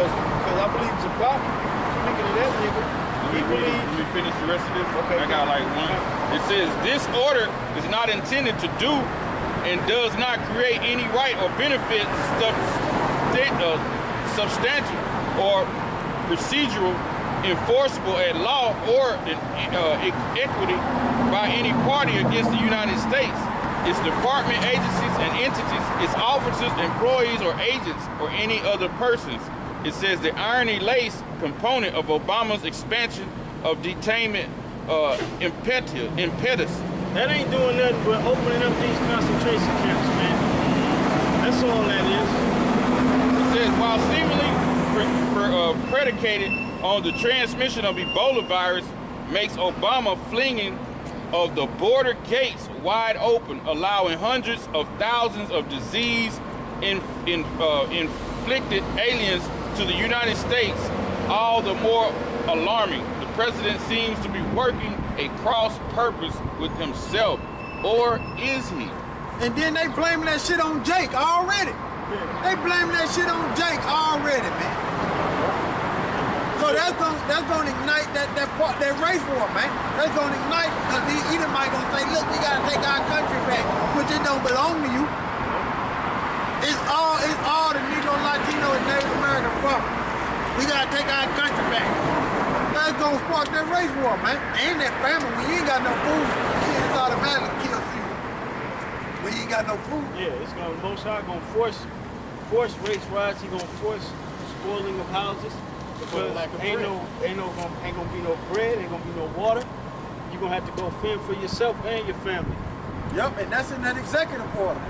because I believe it's about, speaking of that nigga, Let me finish the rest of this. Okay. I got like one. It says, this order is not intended to do and does not create any right or benefit substantial or procedural enforceable at law or in equity by any party against the United States, its department, agencies, and entities, its officers, employees, or agents, or any other persons. It says the irony-laced component of Obama's expansion of detainment impetus. that ain't doing nothing but opening up these concentration camps, man. That's all that is. It says while seemingly predicated on the transmission of Ebola virus makes Obama flinging of the border gates wide open, allowing hundreds of thousands of disease inflicted aliens to the United States, all the more alarming. The president seems to be working a cross purpose with himself, or is he? And then they blaming that shit on Jake already. They blaming that shit on Jake already, man. So that's gonna ignite that race war, man. That's gonna ignite because either might gonna say, look, we gotta take our country back, which it don't belong to you. It's all the Negro, Latino, and Native American property. We gotta take our country back. That's gonna spark that race war, man. And that famine, when you ain't got no food, it's automatically kills you. When you ain't got no food. Yeah, it's gonna Most High gonna force race riots. He gonna force spoiling of houses because ain't gonna be no bread, ain't gonna be no water. You gonna have to go fend for yourself and your family. Yep, and that's in that executive order.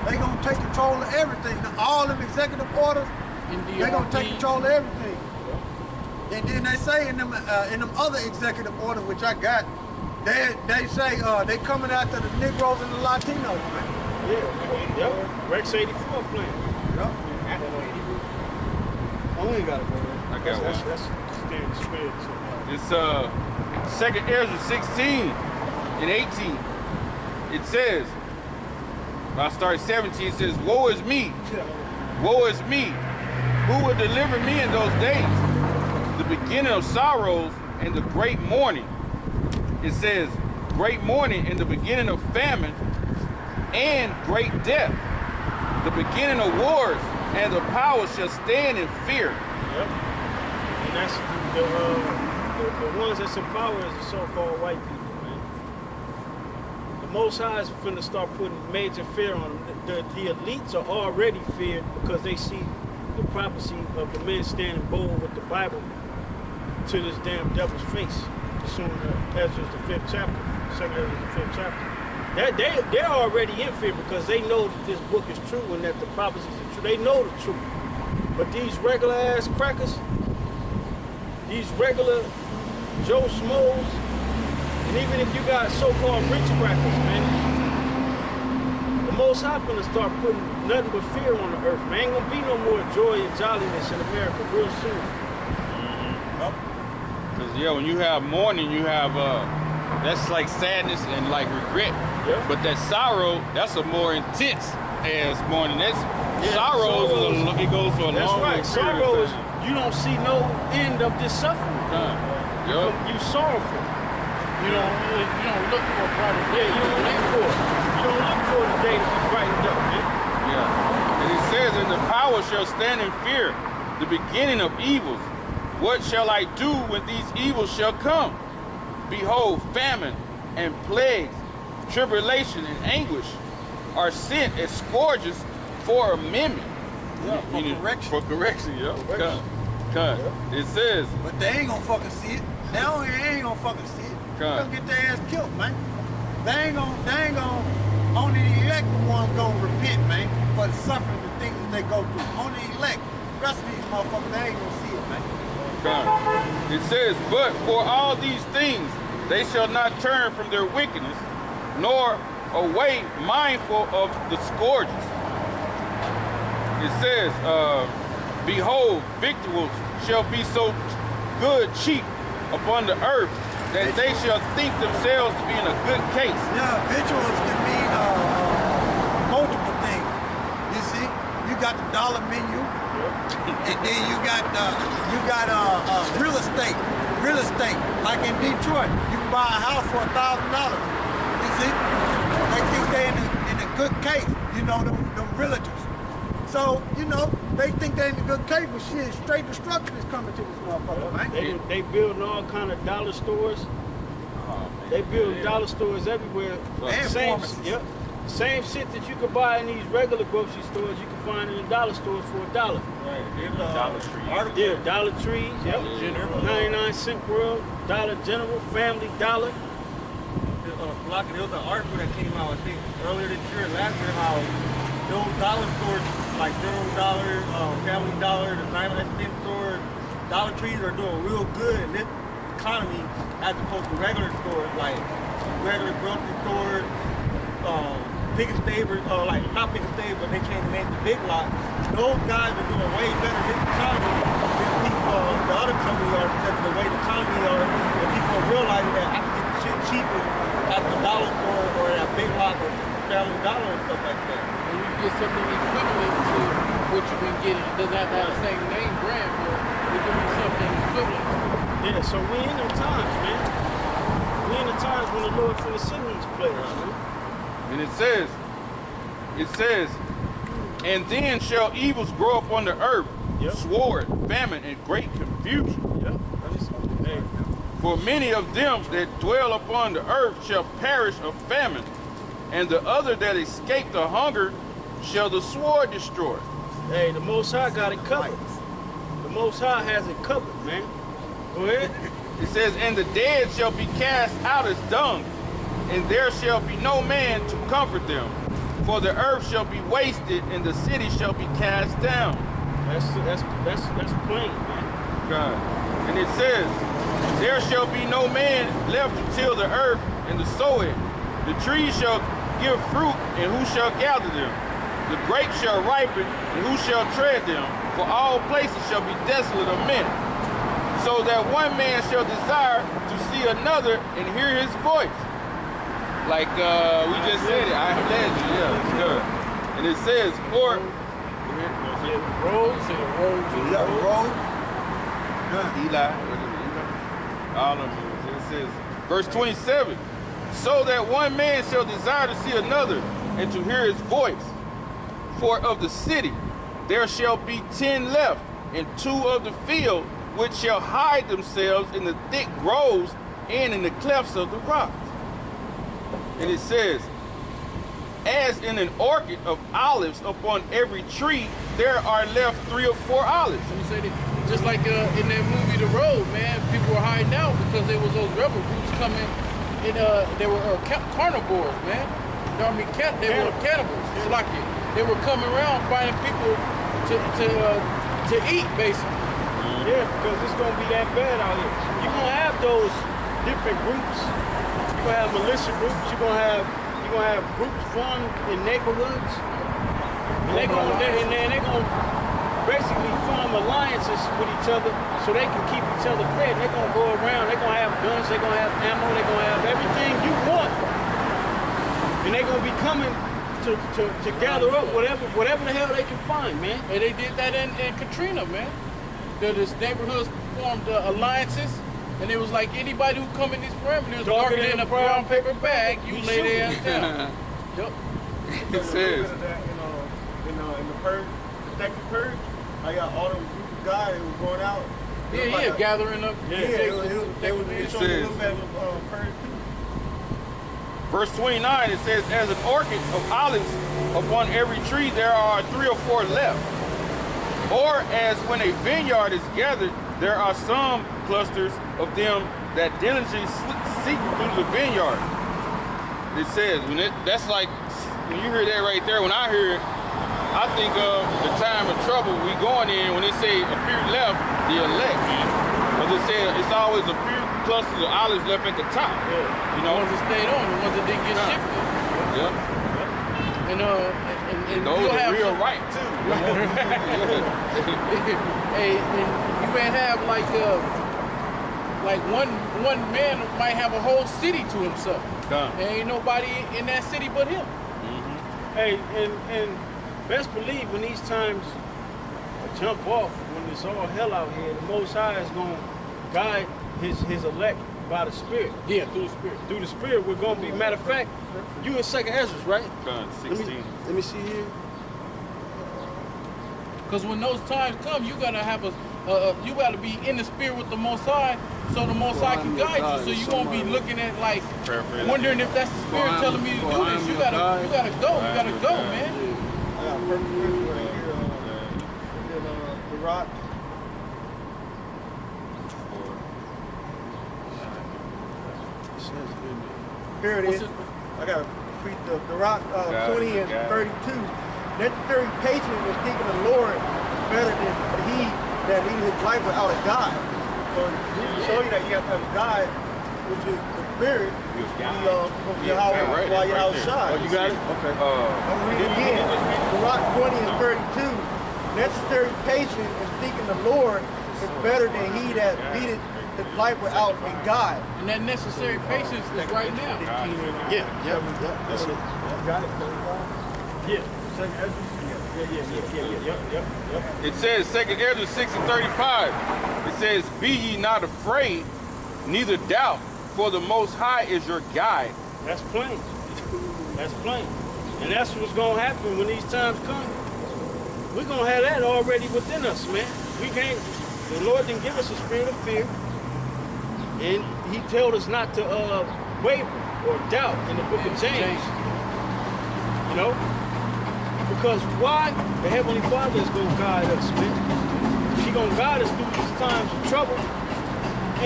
They gonna take control of everything. All them executive orders, they gonna take control of everything. And then they say in them other executive orders, which I got, they say they coming after the Negroes and the Latinos, man. Yeah, yep. Rex 84 plan. Yep. Oh, we ain't gotta go there. I got one. That's standing spirit. It's 2nd Ezra 16 and 18. It says, I start 17, it says, woe is me, woe is me, who will deliver me in those days? The beginning of sorrows and the great mourning. It says, great mourning and the beginning of famine and great death. The beginning of wars and the power shall stand in fear. Yep. And that's the ones that's in power is the so-called white people, man. The Most High is finna start putting major fear on them. The elites are already feared because they see the prophecy of the men standing bold with the Bible to this damn devil's face. Soon as the 5th chapter, 2nd Ezra the 5th chapter. They're already in fear because they know that this book is true and that the prophecies are true. They know the truth. But these regular ass crackers, these regular Joe Schmoes, and even if you got so-called rich crackers, man, the Most High finna start putting nothing but fear on the earth, man. Ain't gonna be no more joy and jolliness in America real soon. Because, yeah, when you have mourning, you have, that's like sadness and like regret. Yeah. But that sorrow, that's a more intense as mourning. That's sorrow, it goes for a long right. Sorrow is, you don't see no end of this suffering. You sorrowful. You don't look for a brighter day. You don't look for it. You don't look for the day to be brightened up, man. Yeah. And it says, and the power shall stand in fear, the beginning of evils. What shall I do when these evils shall come? Behold, famine and plagues, tribulation and anguish are sent as scourges for amendment. Yeah, for correction. For correction, yeah. Yeah. It says. But they ain't gonna fucking see it. They ain't gonna fucking see it. They're gonna get their ass killed, man. They ain't gonna, only the elect ones gonna repent, man, for the suffering, the things that they go through. Only the elect. The rest of these motherfuckers, they ain't gonna see it, man. It says, but for all these things, they shall not turn from their wickedness, nor away mindful of the scourges. It says, behold, victuals shall be so good cheap upon the earth that they shall think themselves to be in a good case. Yeah, victuals can mean multiple things. You see, you got the dollar menu, and then you got real estate. Real estate, like in Detroit, you can buy a house for $1,000. You see, they think they're in a good case. You know, them realtors. So you know, they think they're in a good case, but shit, straight destruction is coming to this motherfucker, man. They building all kind of dollar stores. They build dollar stores everywhere. And Same, pharmacies. yep. Same shit that you could buy in these regular grocery stores, you can find in the dollar stores for $1. Right. Dollar Tree. Yeah, Dollar Trees, yep. General. 99-cent World, Dollar General, Family Dollar. Block, there was an article that came out, I think, earlier this year, last year, how those dollar stores, like General Dollar, Family Dollar, the 99-cent stores, Dollar Trees are doing real good in this economy as opposed to regular stores, like regular grocery stores, Pick and Stave, like not Pick and Stave, but they changed the name to Big Lot. Those guys are doing way better in this economy than people, the other companies are, because of the way the economy are, and people are realizing that I can get shit cheaper at the dollar store or at Big Lot or Family Dollar and stuff like that. And you get something equivalent to what you've been getting. It doesn't have to have the same name brand, but it can be something equivalent. Yeah, so we in them times, man. We in the times when the Lord finna send these players, man. And it says, and then shall evils grow up on the earth, Yep. sword, famine, and great confusion. Yep. Hey, For many of them that dwell upon the earth shall perish of famine, and the other that escape the hunger shall the sword destroy. hey, the Most High got it covered. The Most High has it covered, man. Go ahead. It says, and the dead shall be cast out as dung, and there shall be no man to comfort them. For the earth shall be wasted, and the city shall be cast down. That's plain, man. God. And it says, there shall be no man left to till the earth and to sow it. The trees shall give fruit, and who shall gather them? The grapes shall ripen, and who shall tread them? For all places shall be desolate of men. So that one man shall desire to see another and hear his voice. Like we just said it, I have led you, yeah, it's good. And it says, for Road. Say the road to You got a road? Eli, all of them. It says, verse 27, so that one man shall desire to see another and to hear his voice. For of the city there shall be 10 left, and 2 of the field, which shall hide themselves in the thick groves and in the clefts of the rocks. And it says, as in an orchard of olives upon every tree, there are left 3 or 4 olives. Let me say that. Just like in that movie The Road, man, people were hiding out because there was those rebel groups coming, and they were carnivores, man. I mean, they were cannibals. It's like it. They were coming around finding people to eat, basically. Yeah, because it's gonna be that bad out here. You're gonna have those different groups. You're gonna have militia groups. You're gonna have groups formed in neighborhoods. And they're gonna basically form alliances with each other so they can keep each other fed. They're gonna go around. They're gonna have guns. They're gonna have ammo. They're gonna have everything you want. And they're gonna be coming to gather up whatever the hell they can find, man. And they did that in Katrina, man. This neighborhoods formed alliances, and it was like anybody who come in these parameters, mark it in a brown paper bag, you lay their ass down. Yep. It says, in the purge, detective purge, I got all them group of guys who were going out. Yeah, gathering up. Yeah, they was showing a little bit of purge too. verse 29, it says, as an orchard of olives upon every tree, there are 3 or 4 left. Or as when a vineyard is gathered, there are some clusters of them that diligently seek through the vineyard. It says, that's like, when you hear that right there, when I hear it, I think of the time of trouble we going in when they say a few left, the elect, man. As it said, it's always a few clusters of olives left at the top. Yeah. You know? The ones that stayed on, the ones that didn't get shifted. Yep. And those you'll are have real right too. Hey, and you may have like one man might have a whole city to himself. Done. There ain't nobody in that city but him. Hey, and best believe when these times jump off when it's all hell out here. The Most High is going to guide his elect by the Spirit. Yeah, through the Spirit. Through the Spirit, we're going to be, matter of fact, you in 2nd Ezra, right? Done, 16. Let me see here. Because when those times come, you gotta have you gotta be in the Spirit with the Most High, so the Most High can guide you. So you won't be looking at like wondering if that's the Spirit telling me to do this. You gotta go. You gotta go, man. I got a perfect picture right here. And then the rock. Here it is. I got to read the rock 20 and 32. Necessary patience in seeking the Lord is better than he that leads his life without a guide. So to show you that you have to have a guide, which is the Spirit, Yahweh Shai. Oh, you got it? Okay. I'm reading again. The rock 20 and 32. Necessary patience in seeking the Lord is better than he that leadeth his life without a guide. And that necessary patience is right now. Yeah. That's it. Got it. Yeah. 2nd Ezra. Yeah. It says 2nd Ezra 6 and 35. It says, "Be ye not afraid, neither doubt, for the Most High is your guide." That's plain. That's plain. And that's what's going to happen when these times come. We're going to have that already within us, man. We can't. The Lord didn't give us a spirit of fear. And he told us not to waver or doubt in the book of James. You know? Because why? The Heavenly Father is going to guide us, man. He's going to guide us through these times of trouble.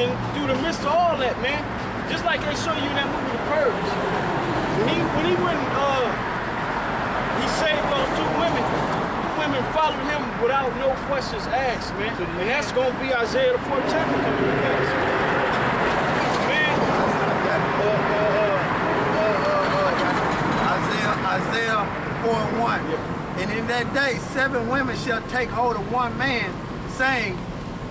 And through the midst of all that, man. Just like they show you in that movie, The Purge. When he went, he saved those 2 women. Women followed him without no questions asked, man. And that's going to be Isaiah the 4th chapter coming to pass. Isaiah 4:1. Yeah. And in that day, 7 women shall take hold of one man, saying,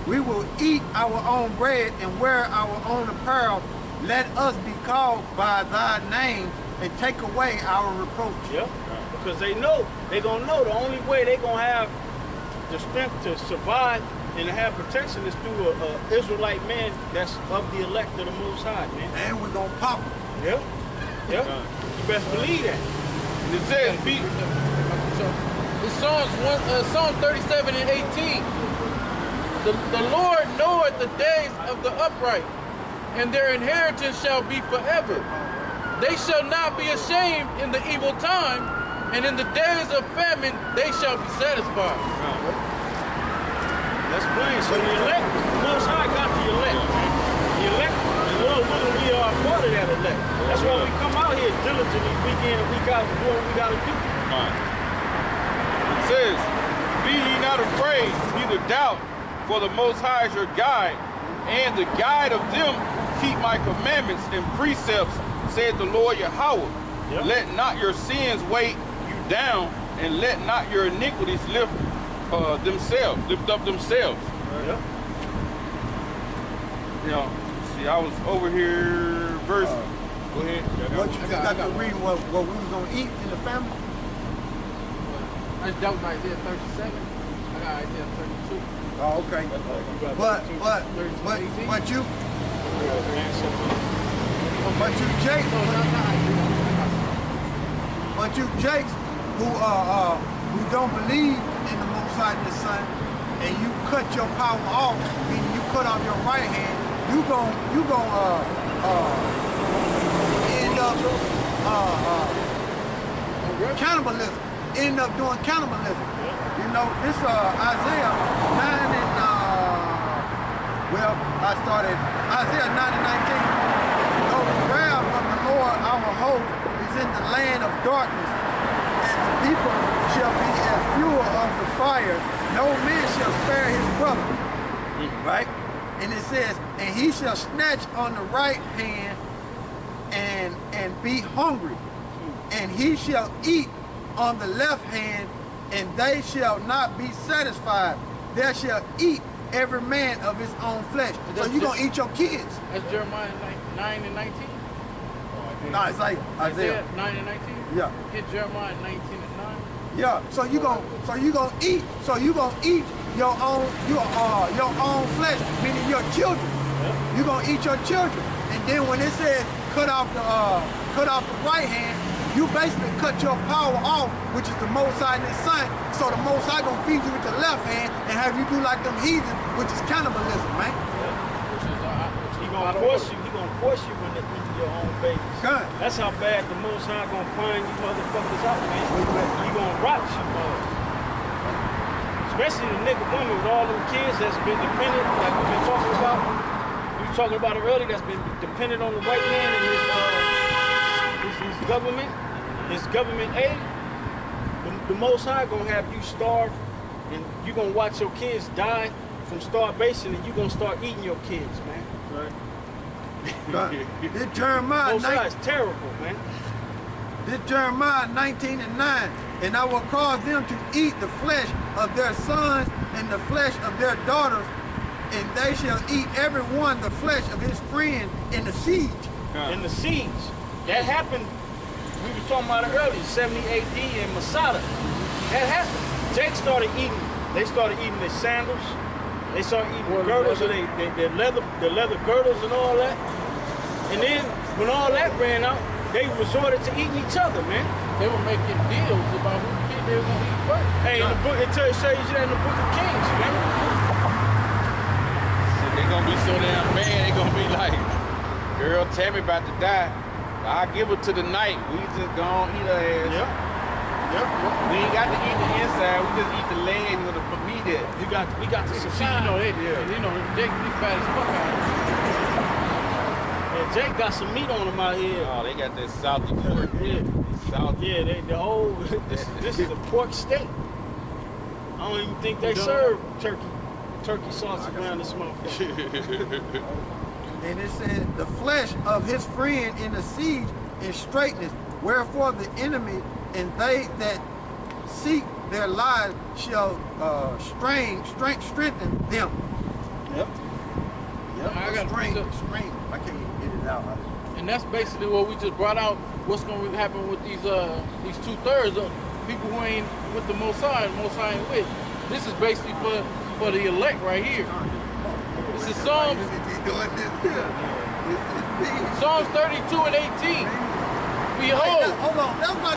we will eat our own bread and wear our own apparel. Let us be called by thy name and take away our reproach. Yeah, because they know, they're going to know the only way they're going to have the strength to survive and to have protection is through an Israelite man that's of the elect of the Most High, man. And we're going to pop them. Yeah, yeah. You best believe that. And it says, It's Psalms 37 and 18. The Lord knoweth the days of the upright, and their inheritance shall be forever. They shall not be ashamed in the evil time, and in the days of famine they shall be satisfied. That's plain. So the elect, the Most High got the elect. The elect, and Lord willing, we are part of that elect. That's why we come out here diligently week in and week out and do what we got to do. It says, be ye not afraid, neither doubt, for the Most High is your guide, and the guide of them keep my commandments and precepts, said the Lord Yahweh. Yep. Let not your sins weigh you down, and let not your iniquities lift up themselves. Yep. You know, see, I was over here, verse. Go ahead. What you got to read what we was gonna eat in the family? That was Isaiah 37. I got Isaiah 32. Oh, okay. But you Jakes who don't believe in the Most High and the Son, and you cut your power off, meaning you cut off your right hand, you gon' end up cannibalism. End up doing cannibalism. You know, this Isaiah 9 and I started Isaiah 9 and 19. Though the wrath of the Lord our host is in the land of darkness, and the people shall be as fuel of the fire, no man shall spare his brother. Right? And it says, and he shall snatch on the right hand and be hungry, and he shall eat on the left hand, and they shall not be satisfied. They shall eat every man of his own flesh. So you're going to eat your kids. That's Jeremiah 9 and 19? No, it's like Isaiah 9 and 19? Yeah. Hit Jeremiah 19 and 9? Yeah. So you're gonna eat your own flesh, meaning your children. You're gonna eat your children. And then when it says cut off the right hand, you basically cut your power off, which is the Most High and His Son. So the Most High gonna feed you with the left hand and have you do like them heathens, which is cannibalism, man. He gonna force you into eating your own babies. Good. That's how bad the Most High gonna find you motherfuckers out, man. He gonna rot you, especially the nigga woman with all them kids that's been dependent, like we've been talking about. We were talking about it earlier. That's been dependent on the white man and his government aid. The Most High gonna have you starve, and you gonna watch your kids die from starvation, and you gonna start eating your kids, man. Right. This Jeremiah Most High is terrible, man. This Jeremiah 19:9, and I will cause them to eat the flesh of their sons and the flesh of their daughters, and they shall eat every one the flesh of his friend in the siege. In the siege. That happened, we were talking about it earlier, 70 AD in Masada. That happened. Jake started eating, they started eating their sandals, they started eating the girdles, or their leather girdles and all that. And then when all that ran out, they resorted to eating each other, man. They were making deals about who kid they were gonna eat first. Hey, in the book, it shows you that in the Book of Kings, man. So they gonna be so damn mad, they gonna be like, girl, Tammy about to die. I'll give her to the night. We just gonna eat her ass. Yep. We ain't got to eat the inside, we just eat the leg with the meat at. We got to See, survive. Jake be fat as fuck out Yeah, Jake got some meat on him out here. Oh, they got that salty pork. Yeah. Salty. Yeah, the whole, this is a pork steak. I don't even think they serve turkey sausage around this motherfucker. And it said, the flesh of his friend in the siege in straightness, wherefore the enemy and they that seek their lives shall strengthen them. Yep. I got strength. I can't even get it out. And that's basically what we just brought out. What's going to happen with these 2/3 of people who ain't with the Most High, ain't with. This is basically for the elect right here. This is Psalms 32 and 18. Behold. Hold on, that's my